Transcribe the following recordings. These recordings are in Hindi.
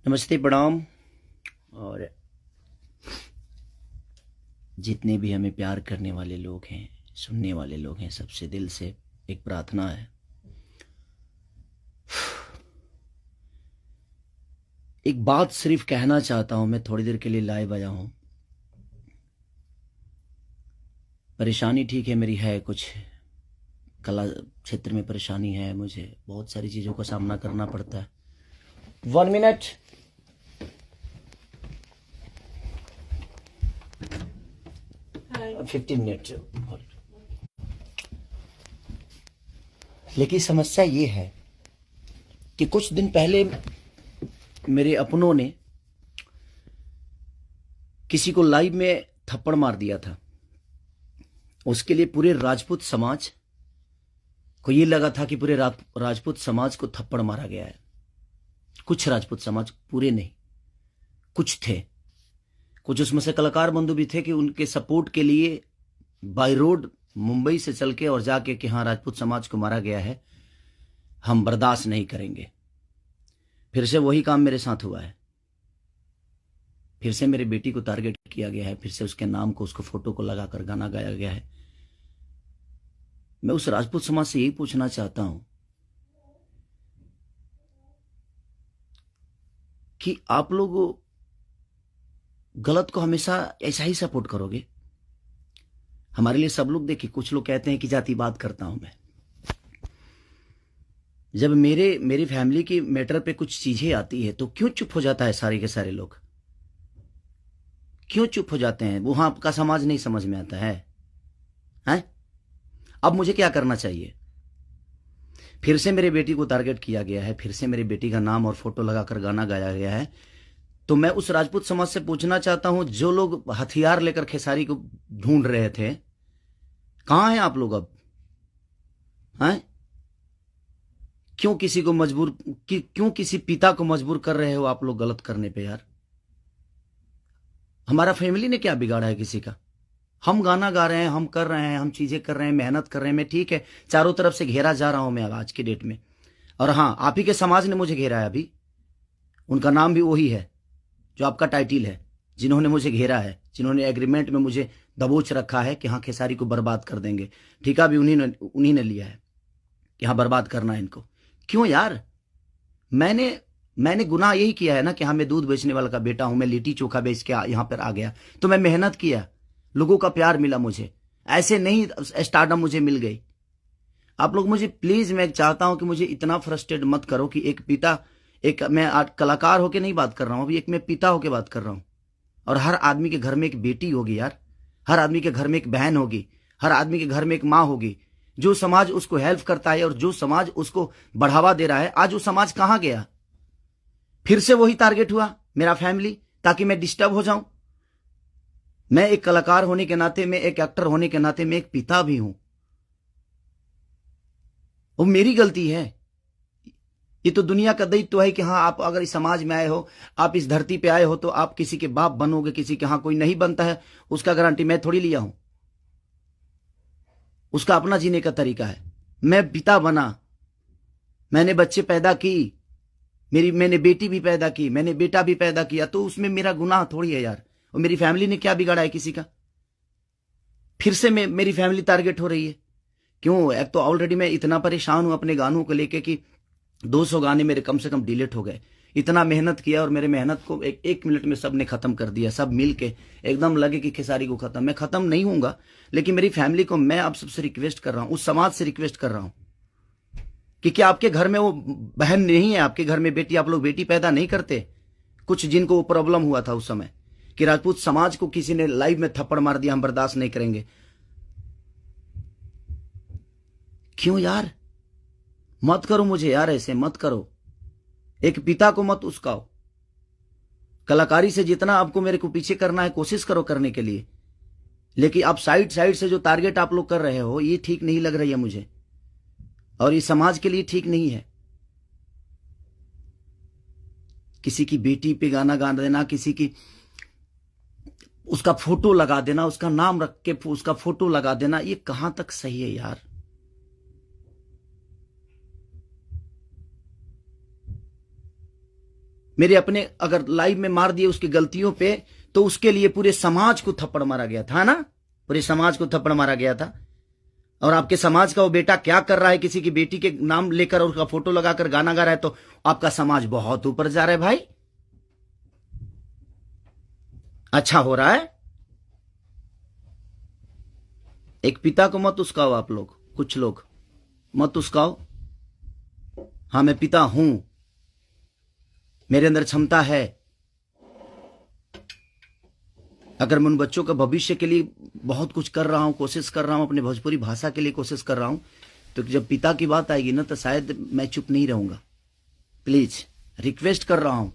नमस्ते, प्रणाम। और जितने भी हमें प्यार करने वाले लोग हैं, सुनने वाले लोग हैं, सबसे दिल से एक प्रार्थना है। एक बात सिर्फ कहना चाहता हूं, मैं थोड़ी देर के लिए लाइव आया हूं। परेशानी ठीक है, मेरी है कुछ कला क्षेत्र में परेशानी है, मुझे बहुत सारी चीज़ों का सामना करना पड़ता है। 1 मिनट। Hi. 15 मिनट। लेकिन समस्या ये है कि कुछ दिन पहले मेरे अपनों ने किसी को लाइव में थप्पड़ मार दिया था। उसके लिए पूरे राजपूत समाज को ये लगा था कि पूरे राजपूत समाज को थप्पड़ मारा गया है। कुछ राजपूत समाज, पूरे नहीं, कुछ थे। कुछ उसमें से कलाकार बंधु भी थे कि उनके सपोर्ट के लिए बाय रोड मुंबई से चल के और जाके कि हाँ, राजपूत समाज को मारा गया है, हम बर्दाश्त नहीं करेंगे। फिर से वही काम मेरे साथ हुआ है। फिर से मेरे बेटी को टारगेट किया गया है, फिर से उसके नाम को, उसको फोटो को लगाकर गाना गाया गया है। मैं उस राजपूत समाज से यही पूछना चाहता हूं कि आप लोग गलत को हमेशा ऐसा ही सपोर्ट करोगे? हमारे लिए सब लोग, देखिए, कुछ लोग कहते हैं कि जातिवाद करता हूं मैं। जब मेरी फैमिली की मैटर पे कुछ चीजें आती है तो क्यों चुप हो जाता है सारे के सारे लोग? क्यों चुप हो जाते हैं? वहां आपका समाज नहीं समझ में आता है? हैं? अब मुझे क्या करना चाहिए? फिर से मेरे बेटी को टारगेट किया गया है, फिर से मेरी बेटी का नाम और फोटो लगाकर गाना गाया गया है। तो मैं उस राजपूत समाज से पूछना चाहता हूं, जो लोग हथियार लेकर खेसारी को ढूंढ रहे थे, कहां हैं आप लोग अब? हैं? क्यों किसी को मजबूर, क्यों किसी पिता को मजबूर कर रहे हो आप लोग गलत करने पे? यार, हमारा फैमिली ने क्या बिगाड़ा है किसी का? हम गाना गा रहे हैं, हम कर रहे हैं, हम चीजें कर रहे हैं, मेहनत कर रहे हैं। मैं ठीक है, चारों तरफ से घेरा जा रहा हूं मैं आज की डेट में। और हाँ, आप ही के समाज ने मुझे घेरा है अभी। उनका नाम भी वही है जो आपका टाइटिल है, जिन्होंने मुझे घेरा है, जिन्होंने एग्रीमेंट में मुझे दबोच रखा है कि हाँ, खेसारी को बर्बाद कर देंगे। ठेका भी उन्हीं ने लिया है कि हाँ, बर्बाद करना है इनको। क्यों यार? मैंने गुनाह यही किया है ना कि हाँ, मैं दूध बेचने वाला का बेटा हूं, मैं लिट्टी चोखा बेच के यहां पर आ गया, तो मैं मेहनत किया, लोगों का प्यार मिला मुझे। ऐसे नहीं स्टारडम मुझे मिल गई। आप लोग मुझे प्लीज, मैं चाहता हूं कि मुझे इतना फ्रस्ट्रेट मत करो कि एक पिता, एक मैं आज कलाकार होके नहीं बात कर रहा हूं, अभी एक मैं पिता होके बात कर रहा हूं। और हर आदमी के घर में एक बेटी होगी यार, हर आदमी के घर में एक बहन होगी, हर आदमी के घर में एक माँ होगी। जो समाज उसको हेल्प करता है और जो समाज उसको बढ़ावा दे रहा है, आज वो समाज कहां गया? फिर से वही टारगेट हुआ, मेरा फैमिली, ताकि मैं डिस्टर्ब हो जाऊं। मैं एक कलाकार होने के नाते, मैं एक एक्टर होने के नाते, मैं एक पिता भी हूं। वो मेरी गलती है। ये तो दुनिया का दायित्व है कि हाँ, आप अगर इस समाज में आए हो, आप इस धरती पे आए हो, तो आप किसी के बाप बनोगे, किसी के। हाँ, कोई नहीं बनता है उसका गारंटी मैं थोड़ी लिया हूं। उसका अपना जीने का तरीका है। मैं पिता बना, मैंने बच्चे पैदा की, मैंने बेटी भी पैदा की, मैंने बेटा भी पैदा किया, तो उसमें मेरा गुनाह थोड़ी है यार। और मेरी फैमिली ने क्या बिगाड़ा है किसी का? फिर से मेरी फैमिली टारगेट हो रही है। क्यों? एक तो ऑलरेडी मैं इतना परेशान हूं अपने गानों को लेके कि 200 गाने मेरे कम से कम डिलीट हो गए। इतना मेहनत किया और मेरे मेहनत को एक मिनट में सबने खत्म कर दिया। सब मिल के एकदम लगे कि खेसारी को खत्म। मैं खत्म नहीं हूंगा, लेकिन मेरी फैमिली को मैं आप सबसे रिक्वेस्ट कर रहा हूं, उस समाज से रिक्वेस्ट कर रहा हूं कि क्या आपके घर में वो बहन नहीं है? आपके घर में बेटी, आप लोग बेटी पैदा नहीं करते? कुछ जिनको वो प्रॉब्लम हुआ था उस समय कि राजपूत समाज को किसी ने लाइव में थप्पड़ मार दिया, हम बर्दाश्त नहीं करेंगे। क्यों यार? मत करो मुझे यार, ऐसे मत करो। एक पिता को मत उस्काओ। कलाकारी से जितना आपको मेरे को पीछे करना है, कोशिश करो करने के लिए, लेकिन आप साइड से जो टारगेट आप लोग कर रहे हो, ये ठीक नहीं लग रही है मुझे, और ये समाज के लिए ठीक नहीं है। किसी की बेटी पे गाना गा देना, किसी की उसका फोटो लगा देना, उसका नाम रख के उसका फोटो लगा देना, ये कहां तक सही है यार? मेरे अपने अगर लाइव में मार दिए उसकी गलतियों पे, तो उसके लिए पूरे समाज को थप्पड़ मारा गया था ना, पूरे समाज को थप्पड़ मारा गया था। और आपके समाज का वो बेटा क्या कर रहा है, किसी की बेटी के नाम लेकर और उसका फोटो लगाकर गाना गा रहा है, तो आपका समाज बहुत ऊपर जा रहा है भाई। अच्छा हो रहा है। एक पिता को मत उस्काओ आप लोग, कुछ लोग मत उस्काओ। हाँ, मैं पिता हूं, मेरे अंदर क्षमता है। अगर मैं उन बच्चों का भविष्य के लिए बहुत कुछ कर रहा हूं, कोशिश कर रहा हूं, अपने भोजपुरी भाषा के लिए कोशिश कर रहा हूं, तो जब पिता की बात आएगी ना, तो शायद मैं चुप नहीं रहूंगा। प्लीज रिक्वेस्ट कर रहा हूं।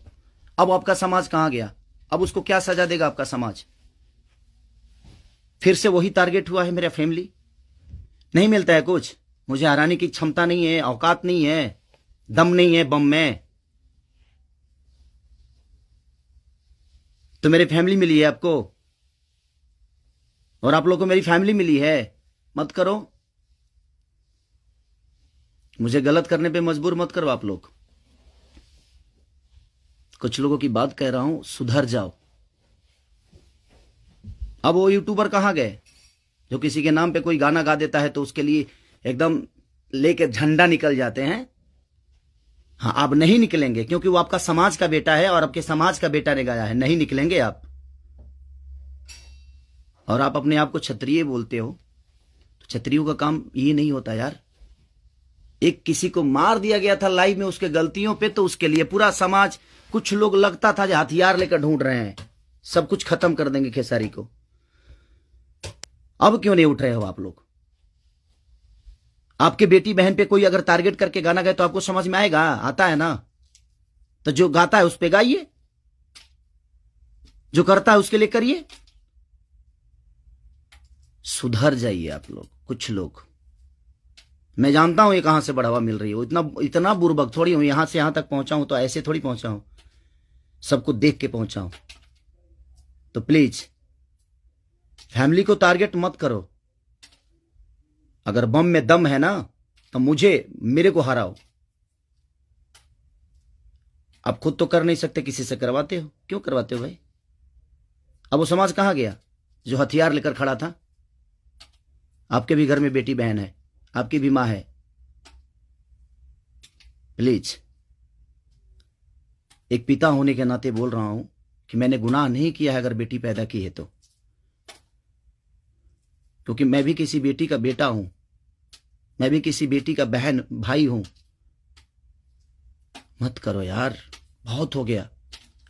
अब आपका समाज कहां गया? अब उसको क्या सजा देगा आपका समाज? फिर से वही टारगेट हुआ है मेरा फैमिली। नहीं मिलता है कुछ, मुझे हराने की क्षमता नहीं है, औकात नहीं है, दम नहीं है बम में। तो मेरी फैमिली मिली है आपको, और आप लोगों को मेरी फैमिली मिली है। मत करो, मुझे गलत करने पे मजबूर मत करो आप लोग। कुछ लोगों की बात कह रहा हूं, सुधर जाओ। अब वो यूट्यूबर कहां गए जो किसी के नाम पे कोई गाना गा देता है तो उसके लिए एकदम लेके झंडा निकल जाते हैं? हाँ, आप नहीं निकलेंगे, क्योंकि वो आपका समाज का बेटा है और आपके समाज का बेटा ने गाया है। नहीं निकलेंगे आप। और आप अपने आप को क्षत्रिय बोलते हो, तो क्षत्रियों का काम ये नहीं होता यार। एक किसी को मार दिया गया था लाइव में उसके गलतियों पे, तो उसके लिए पूरा समाज, कुछ लोग लगता था जो हथियार लेकर ढूंढ रहे हैं, सब कुछ खत्म कर देंगे खेसारी को। अब क्यों नहीं उठ रहे हो आप लोग? आपके बेटी बहन पे कोई अगर टारगेट करके गाना गाए तो आपको समझ में आएगा? आता है ना, तो जो गाता है उस पे गाइए, जो करता है उसके लिए करिए। सुधर जाइए आप लोग, कुछ लोग। मैं जानता हूं ये कहां से बढ़ावा मिल रही है, इतना बुर्बक थोड़ी हूं। यहां से यहां तक पहुंचा हूं तो ऐसे थोड़ी पहुंचा हूं, सबको देख के पहुंचा हूं। तो प्लीज फैमिली को टारगेट मत करो। अगर बम में दम है ना, तो मेरे को हराओ। आप खुद तो कर नहीं सकते, किसी से करवाते हो। क्यों करवाते हो भाई? अब वो समाज कहां गया जो हथियार लेकर खड़ा था? आपके भी घर में बेटी बहन है, आपकी भी मां है। प्लीज, एक पिता होने के नाते बोल रहा हूं कि मैंने गुनाह नहीं किया है अगर बेटी पैदा की है तो, क्योंकि मैं भी किसी बेटी का बेटा हूं, मैं भी किसी बेटी का बहन भाई हूं। मत करो यार, बहुत हो गया।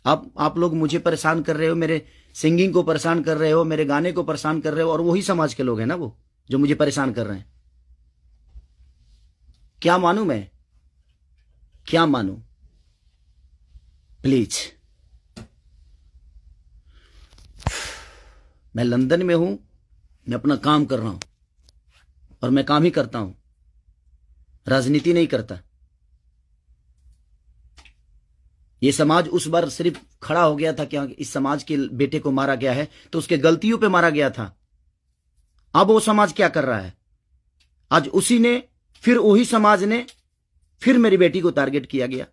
आप लोग मुझे परेशान कर रहे हो, मेरे सिंगिंग को परेशान कर रहे हो, मेरे गाने को परेशान कर रहे हो, और वही समाज के लोग हैं ना वो जो मुझे परेशान कर रहे हैं। क्या मानूं मैं? क्या मानूं? प्लीज, मैं लंदन में हूं, मैं अपना काम कर रहा हूं, और मैं काम ही करता हूं, राजनीति नहीं करता। ये समाज उस बार सिर्फ खड़ा हो गया था कि इस समाज के बेटे को मारा गया है, तो उसके गलतियों पे मारा गया था। अब वो समाज क्या कर रहा है? आज उसी ने, फिर वही समाज ने, फिर मेरी बेटी को टारगेट किया गया,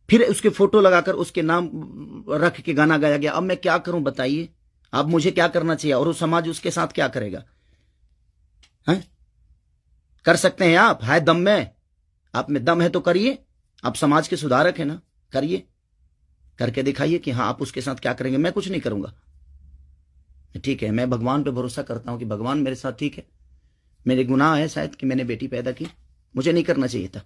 फिर उसके फोटो लगाकर उसके नाम रख के गाना गाया गया। अब मैं क्या करूं बताइए? अब मुझे क्या करना चाहिए, और वो समाज उसके साथ क्या करेगा? हैं? कर सकते हैं आप? है दम में? आप में दम है तो करिए। आप समाज के सुधारक है ना, करिए, करके दिखाइए कि हाँ आप उसके साथ क्या करेंगे। मैं कुछ नहीं करूंगा, ठीक है। मैं भगवान पे भरोसा करता हूं कि भगवान मेरे साथ ठीक है। मेरे गुनाह है शायद कि मैंने बेटी पैदा की, मुझे नहीं करना चाहिए था,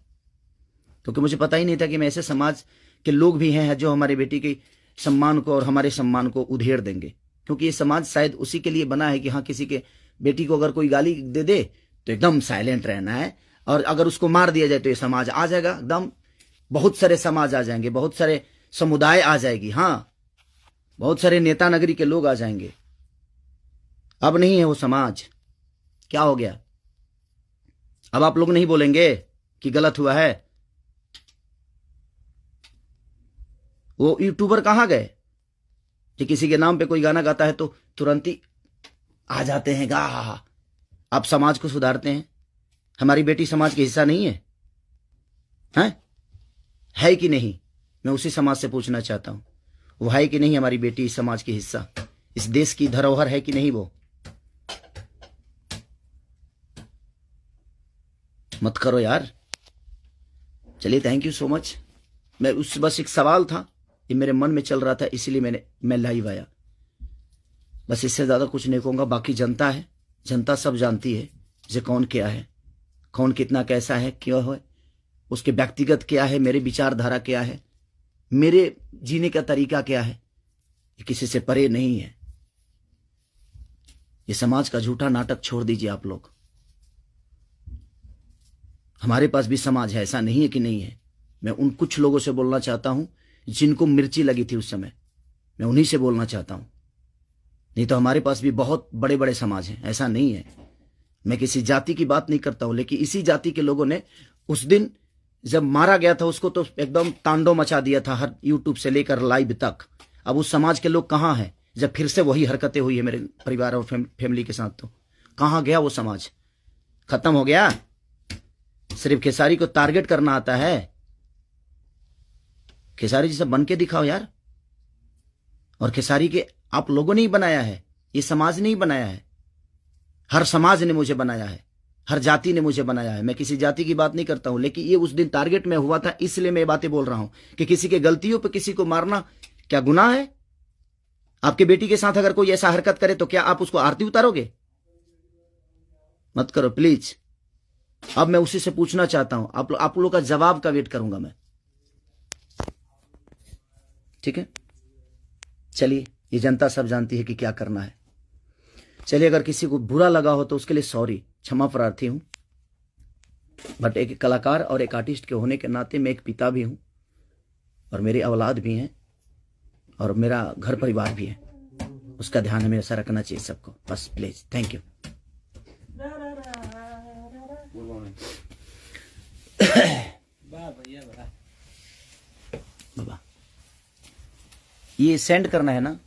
क्योंकि मुझे पता ही नहीं था कि मैं ऐसे समाज के लोग भी हैं जो हमारे बेटी के सम्मान को और हमारे सम्मान को उधेड़ देंगे। क्योंकि ये समाज शायद उसी के लिए बना है कि हाँ, किसी के बेटी को अगर कोई गाली दे दे तो एकदम साइलेंट रहना है, और अगर उसको मार दिया जाए तो ये समाज आ जाएगा एकदम। बहुत सारे समाज आ जाएंगे, बहुत सारे समुदाय आ जाएगी, हाँ, बहुत सारे नेता नगरी के लोग आ जाएंगे। अब नहीं है वो समाज। क्या हो गया? अब आप लोग नहीं बोलेंगे कि गलत हुआ है? वो यूट्यूबर कहां गए कि किसी के नाम पे कोई गाना गाता है तो तुरंत ही आ जाते हैं गा? आप समाज को सुधारते हैं। हमारी बेटी समाज का हिस्सा नहीं है? हैं? है कि नहीं? मैं उसी समाज से पूछना चाहता हूं, वो है कि नहीं हमारी बेटी इस समाज की हिस्सा, इस देश की धरोहर है कि नहीं? वो मत करो यार। चलिए, थैंक यू सो मच। मैं बस एक सवाल था, ये मेरे मन में चल रहा था, इसीलिए मैं लाइव आया। बस इससे ज्यादा कुछ नहीं कहूंगा। बाकी जनता है, जनता सब जानती है जे कौन क्या है, कौन कितना कैसा है, क्यों है, उसके व्यक्तिगत क्या है, मेरे विचारधारा क्या है, मेरे जीने का तरीका क्या है, ये किसी से परे नहीं है। ये समाज का झूठा नाटक छोड़ दीजिए आप लोग। हमारे पास भी समाज है, ऐसा नहीं है कि नहीं है। मैं उन कुछ लोगों से बोलना चाहता हूं जिनको मिर्ची लगी थी उस समय, मैं उन्हीं से बोलना चाहता हूं। नहीं तो हमारे पास भी बहुत बड़े बड़े समाज हैं, ऐसा नहीं है। मैं किसी जाति की बात नहीं करता हूं, लेकिन इसी जाति के लोगों ने उस दिन जब मारा गया था उसको तो एकदम तांडव मचा दिया था, हर यूट्यूब से लेकर लाइव तक। अब उस समाज के लोग कहां हैं जब फिर से वही हरकतें हुई है मेरे परिवार और फैमिली के साथ? तो कहां गया वो समाज? खत्म हो गया? सिर्फ खेसारी को टारगेट करना आता है? खेसारी जैसा बन के दिखाओ यार। और खेसारी के आप लोगों ने ही बनाया है, ये समाज ने ही बनाया है। हर समाज ने मुझे बनाया है, हर जाति ने मुझे बनाया है। मैं किसी जाति की बात नहीं करता हूं, लेकिन ये उस दिन टारगेट में हुआ था, इसलिए मैं ये बातें बोल रहा हूं कि किसी के गलतियों पर किसी को मारना क्या गुनाह है? आपके बेटी के साथ अगर कोई ऐसा हरकत करे तो क्या आप उसको आरती उतारोगे? मत करो प्लीज। अब मैं उसी से पूछना चाहता हूं, आप लोगों का जवाब का वेट करूंगा मैं। ठीक है, चलिए, ये जनता सब जानती है कि क्या करना है। चलिए, अगर किसी को बुरा लगा हो तो उसके लिए सॉरी, क्षमा प्रार्थी हूं। बट एक कलाकार और एक आर्टिस्ट के होने के नाते मैं एक पिता भी हूं, और मेरी औलाद भी हैं, और मेरा घर परिवार भी है। उसका ध्यान हमेशा रखना चाहिए सबको। बस प्लीज, थैंक यू। बाबा, ये सेंड करना है ना?